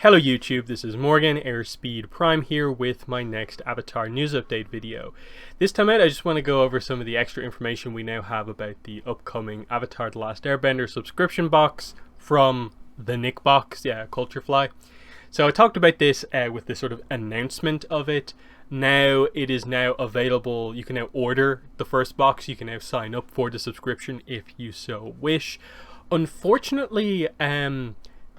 Hello YouTube, this is Morgan, Airspeed Prime here with my next Avatar news update video. This time out I just want to go over some of the extra information we now have about the upcoming Avatar The Last Airbender subscription box from the Nick box, Culturefly. So I talked about this with the sort of announcement of it. Now it is now available. You can now order the first box. You can now sign up for the subscription if you so wish. Unfortunately,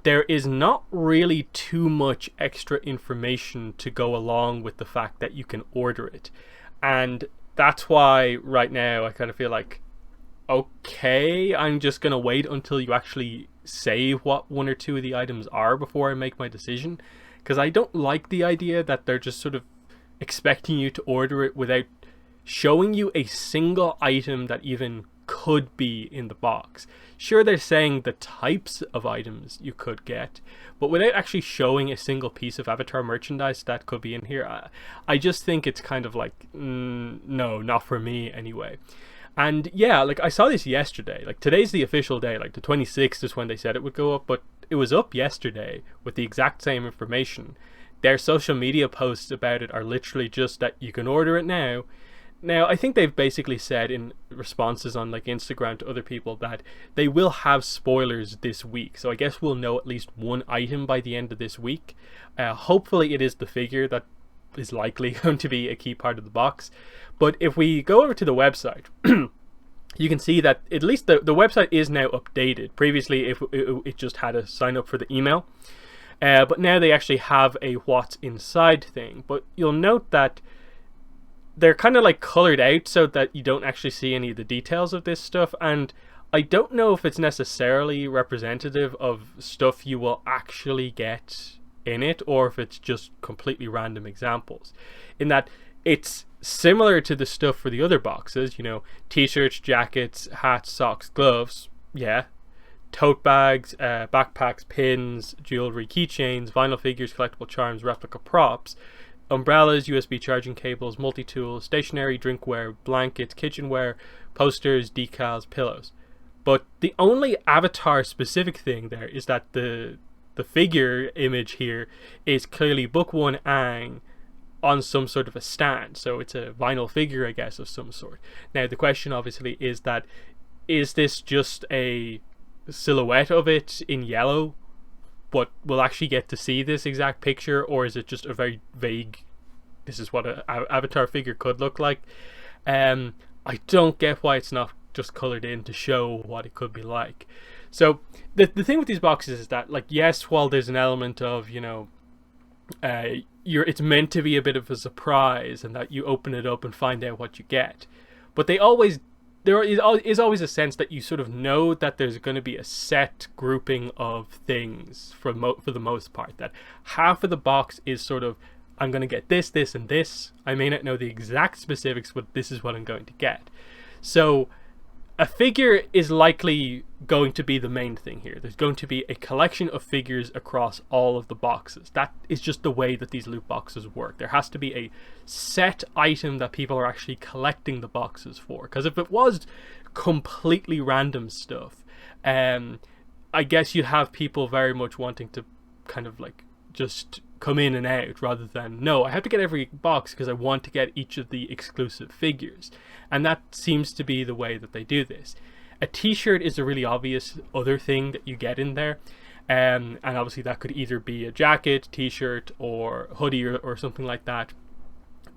there is not really too much extra information to go along with the fact that you can order it. And that's why right now I kind of feel like, okay, I'm just going to wait until you actually say what one or two of the items are before I make my decision. Because I don't like the idea that they're just sort of expecting you to order it without showing you a single item that even could be in the box. Sure, they're saying the types of items you could get, but without actually showing a single piece of Avatar merchandise that could be in here, I just think it's kind of like, no, not for me anyway. And yeah, like I saw this yesterday. Like today's the official day, like the 26th is when they said it would go up, but it was up yesterday with the exact same information. Their social media posts about it are literally just that you can order it now. Now, I think they've basically said in responses on like Instagram to other people that they will have spoilers this week. So I guess we'll know at least one item by the end of this week. Hopefully it is the figure that is likely going to be a key part of the box. But if we go over to the website, you can see that at least the website is now updated. Previously, it just had a sign up for the email. But now they actually have a what's inside thing. But you'll note that they're kind of like colored out so that you don't actually see any of the details of this stuff, and I don't know if it's necessarily representative of stuff you will actually get in it, or if it's just completely random examples. In that it's similar to the stuff for the other boxes, you know, t-shirts, jackets, hats, socks, gloves, yeah, tote bags, backpacks, pins, jewelry, keychains, vinyl figures, collectible charms, replica props, umbrellas, USB charging cables, multi-tools, stationery, drinkware, blankets, kitchenware, posters, decals, pillows. But the only Avatar specific thing there is that the figure image here is clearly Book 1 Aang on some sort of a stand. So it's a vinyl figure, I guess, of some sort. Now the question obviously is that, is this just a silhouette of it in yellow, but we'll actually get to see this exact picture, or is it just a very vague, this is what an Avatar figure could look like? I don't get why it's not just colored in to show what it could be like. So the thing with these boxes is that, like, yes, while there's an element of, you know, it's meant to be a bit of a surprise and that you open it up and find out what you get, but there is always a sense that you sort of know that there's going to be a set grouping of things for the most part. That half of the box is sort of, I'm going to get this, this, and this. I may not know the exact specifics, but this is what I'm going to get. So a figure is likely going to be the main thing here. There's going to be a collection of figures across all of the boxes. That is just the way that these loot boxes work. There has to be a set item that people are actually collecting the boxes for. Because if it was completely random stuff, I guess you'd have people very much wanting to kind of like just come in and out, rather than, no, I have to get every box because I want to get each of the exclusive figures. And that seems to be the way that they do this. A t-shirt is a really obvious other thing that you get in there, and obviously that could either be a jacket, t-shirt, or hoodie, or something like that.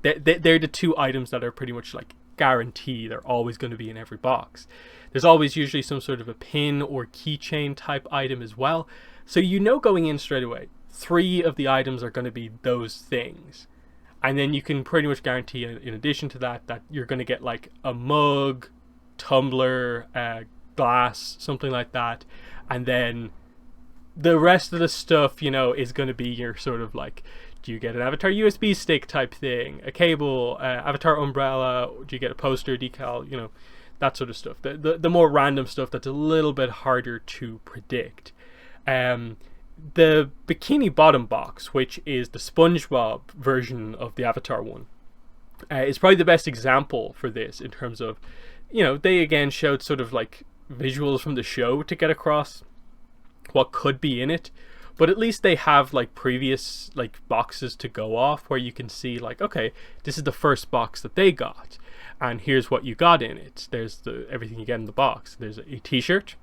They're the two items that are pretty much like guaranteed. They're always going to be in every box. There's always usually some sort of a pin or keychain type item as well, so you know going in straight away 3 of the items are going to be those things. And then you can pretty much guarantee, in addition to that, that you're going to get like a mug, tumbler, glass, something like that. And then the rest of the stuff, you know, is going to be your sort of like, do you get an Avatar USB stick type thing, a cable, Avatar umbrella, do you get a poster, decal, you know, that sort of stuff. The more random stuff that's a little bit harder to predict. The Bikini Bottom box, which is the SpongeBob version of the Avatar one, is probably the best example for this in terms of, you know, they again showed sort of like visuals from the show to get across what could be in it. but at least they have like previous like boxes to go off where you can see like, okay, this is the first box that they got, and here's what you got in it. There's the everything you get in the box. There's a t-shirt.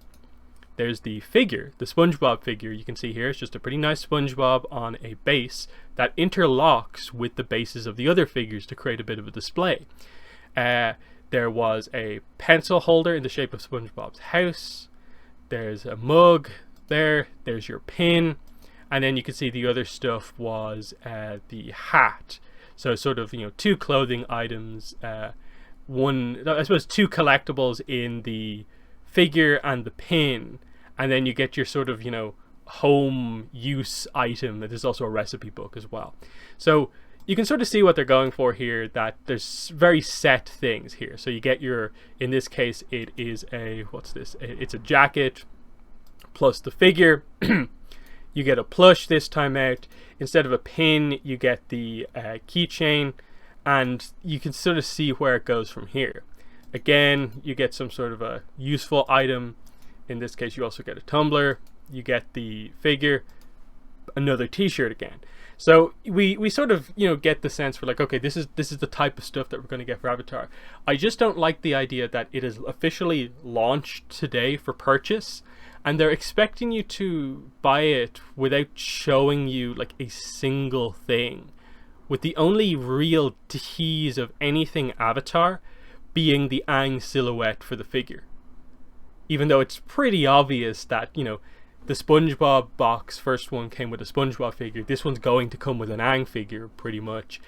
There's the figure, the SpongeBob figure. You can see here, it's just a pretty nice SpongeBob on a base that interlocks with the bases of the other figures to create a bit of a display. There was a pencil holder in the shape of SpongeBob's house. There's a mug there. There's your pin. And then you can see the other stuff was the hat. So sort of, two clothing items. I suppose two collectibles in the figure and the pin. And then you get your sort of, home use item. There's also a recipe book as well. So you can sort of see what they're going for here, that there's very set things here. So you get your, in this case, it is a, what's this? It's a jacket plus the figure. You get a plush this time out. Instead of a pin, you get the keychain, and you can sort of see where it goes from here. Again, you get some sort of a useful item. In this case, you also get a tumbler. You get the figure, another t-shirt again. So we sort of get the sense, we're like, okay, this is the type of stuff that we're going to get for Avatar. I just don't like the idea that it is officially launched today for purchase, and they're expecting you to buy it without showing you like a single thing, with the only real tease of anything Avatar being the Aang silhouette for the figure. Even though it's pretty obvious that, the SpongeBob box, first one came with a SpongeBob figure. This one's going to come with an Aang figure, pretty much.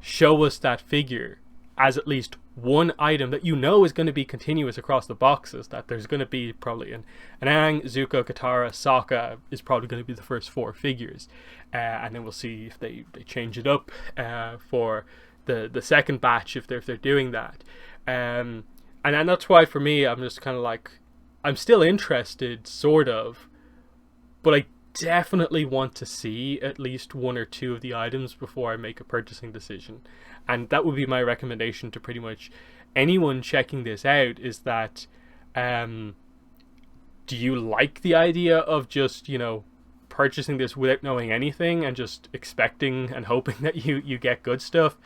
Show us that figure as at least one item that is going to be continuous across the boxes. That there's going to be probably an Aang, Zuko, Katara, Sokka is probably going to be the first 4 figures. And then we'll see if they change it up for the second batch if they're doing that. And that's why for me, I'm just kind of like, I'm still interested, sort of, but I definitely want to see at least 1 or 2 of the items before I make a purchasing decision. And that would be my recommendation to pretty much anyone checking this out, is that do you like the idea of just, purchasing this without knowing anything and just expecting and hoping that you get good stuff?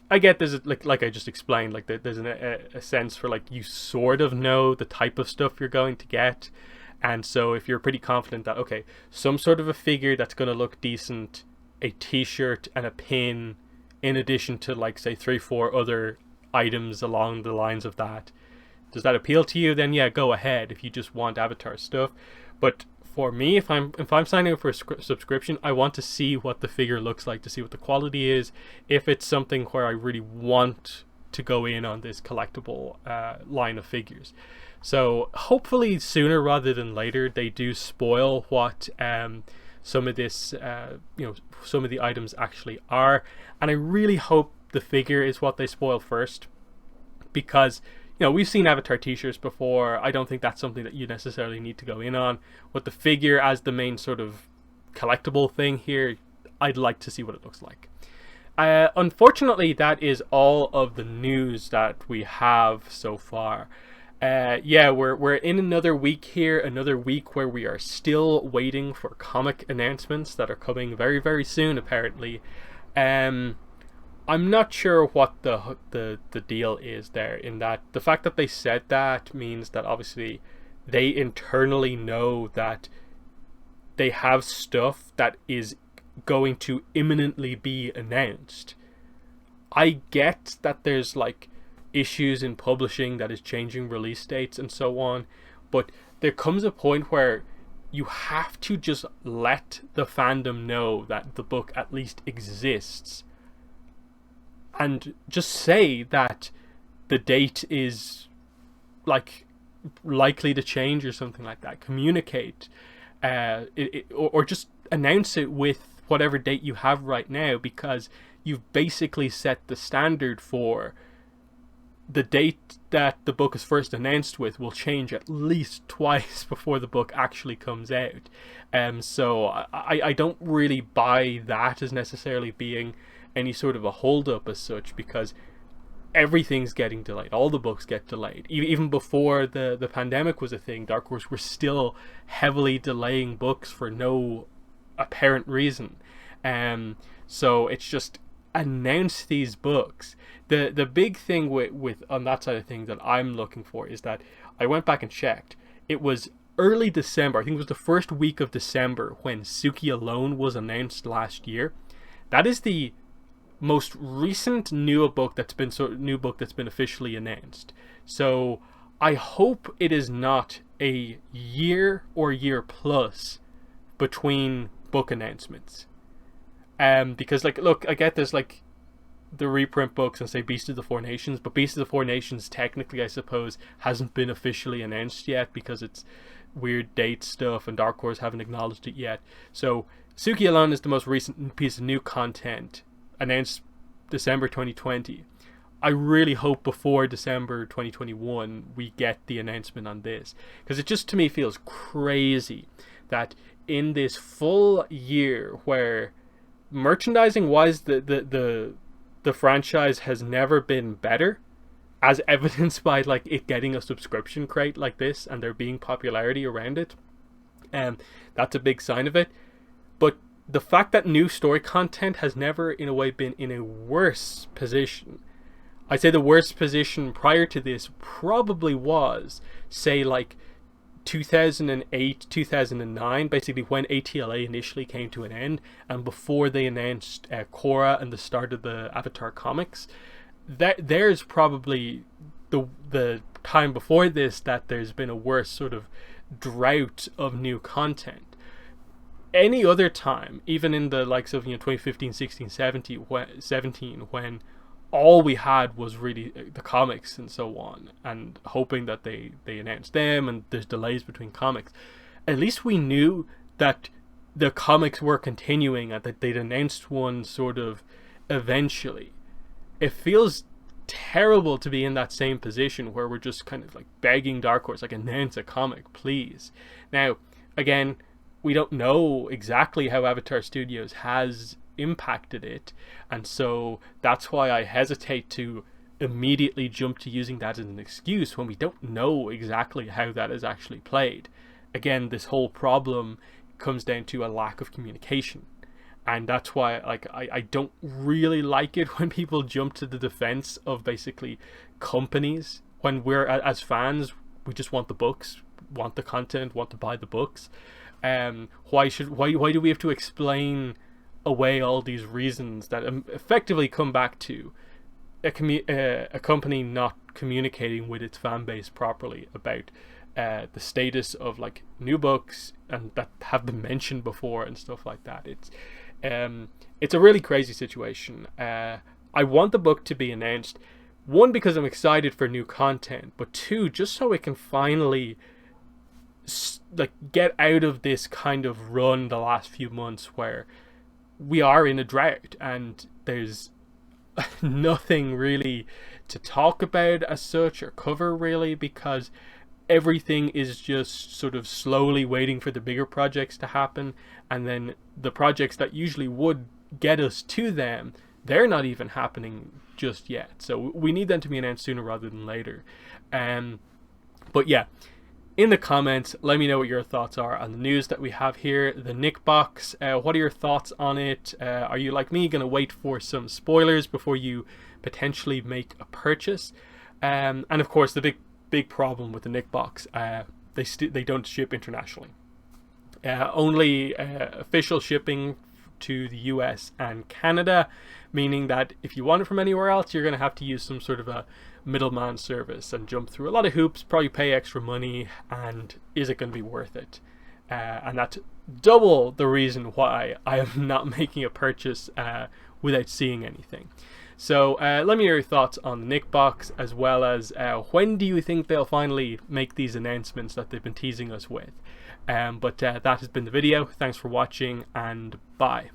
I get there's like I just explained, like there's a sense for like you sort of know the type of stuff you're going to get, and so if you're pretty confident that okay, some sort of a figure that's going to look decent, a t-shirt and a pin, in addition to like say 3-4 other items along the lines of that, does that appeal to you? Then yeah, go ahead if you just want Avatar stuff. But for me, if I'm signing up for a subscription, I want to see what the figure looks like, to see what the quality is, if it's something where I really want to go in on this collectible line of figures. So hopefully sooner rather than later they do spoil what some of this some of the items actually are, and I really hope the figure is what they spoil first, because we've seen Avatar t-shirts before. I don't think that's something that you necessarily need to go in on. With the figure as the main sort of collectible thing here, I'd like to see what it looks like. Unfortunately, that is all of the news that we have so far. We're in another week here, another week where we are still waiting for comic announcements that are coming very, very soon, apparently. I'm not sure what the deal is there, in that the fact that they said that means that obviously they internally know that they have stuff that is going to imminently be announced. I get that there's like issues in publishing that is changing release dates and so on, but there comes a point where you have to just let the fandom know that the book at least exists, and just say that the date is like likely to change or something like that. Communicate or just announce it with whatever date you have right now, because you've basically set the standard for the date that the book is first announced with will change at least twice before the book actually comes out. So I don't really buy that as necessarily being any sort of a hold up as such, because everything's getting delayed. All the books get delayed. Even before the pandemic was a thing, Dark Horse were still heavily delaying books for no apparent reason. So it's just announce these books. The big thing with on that side of things that I'm looking for is that I went back and checked. It was early December. I think it was the first week of December when Suki Alone was announced last year. That is the most recent new book that's been officially announced. So I hope it is not a year or year plus between book announcements. Because like, look, I get this, like the reprint books and say Beast of the Four Nations, but Beast of the Four Nations technically, I suppose, hasn't been officially announced yet because it's weird date stuff and Dark Horse haven't acknowledged it yet. So Suki Alone is the most recent piece of new content, announced December 2020. I really hope before December 2021 we get the announcement on this, because it just to me feels crazy that in this full year where merchandising wise the franchise has never been better, as evidenced by like it getting a subscription crate like this and there being popularity around it, that's a big sign of it. But the fact that new story content has never in a way been in a worse position. I'd say the worst position prior to this probably was, say, like 2008, 2009, basically when ATLA initially came to an end, and before they announced Korra and the start of the Avatar comics. There's probably the time before this that there's been a worse sort of drought of new content. Any other time, even in the likes of 2015, 16, 17, when all we had was really the comics and so on, and hoping that they announced them and there's delays between comics, at least we knew that the comics were continuing and that they'd announced one sort of eventually. It feels terrible to be in that same position where we're just kind of like begging Dark Horse, like, announce a comic, please. Now, again, we don't know exactly how Avatar Studios has impacted it, and so that's why I hesitate to immediately jump to using that as an excuse when we don't know exactly how that is actually played. Again, this whole problem comes down to a lack of communication, and that's why I don't really like it when people jump to the defense of basically companies when we're, as fans, we just want the books, want the content, want to buy the books. Why do we have to explain away all these reasons that effectively come back to a company not communicating with its fan base properly about the status of like new books and that have been mentioned before and stuff like that. It's a really crazy situation. I want the book to be announced, one, because I'm excited for new content, but two, just so it can finally like get out of this kind of run the last few months where we are in a drought and there's nothing really to talk about as such or cover really, because everything is just sort of slowly waiting for the bigger projects to happen, and then the projects that usually would get us to them, they're not even happening just yet. So we need them to be announced sooner rather than later. But yeah, in the comments, let me know what your thoughts are on the news that we have here, the Nick box. What are your thoughts on it? Are you, like me, going to wait for some spoilers before you potentially make a purchase? And of course, the big problem with the Nick box, they don't ship internationally. Only official shipping to the US and Canada, meaning that if you want it from anywhere else, you're going to have to use some sort of a middleman service and jump through a lot of hoops, probably pay extra money, and is it going to be worth it? And that's double the reason why I am not making a purchase without seeing anything. So let me know your thoughts on the Nick box, as well as when do you think they'll finally make these announcements that they've been teasing us with. But that has been the video. Thanks for watching, and bye.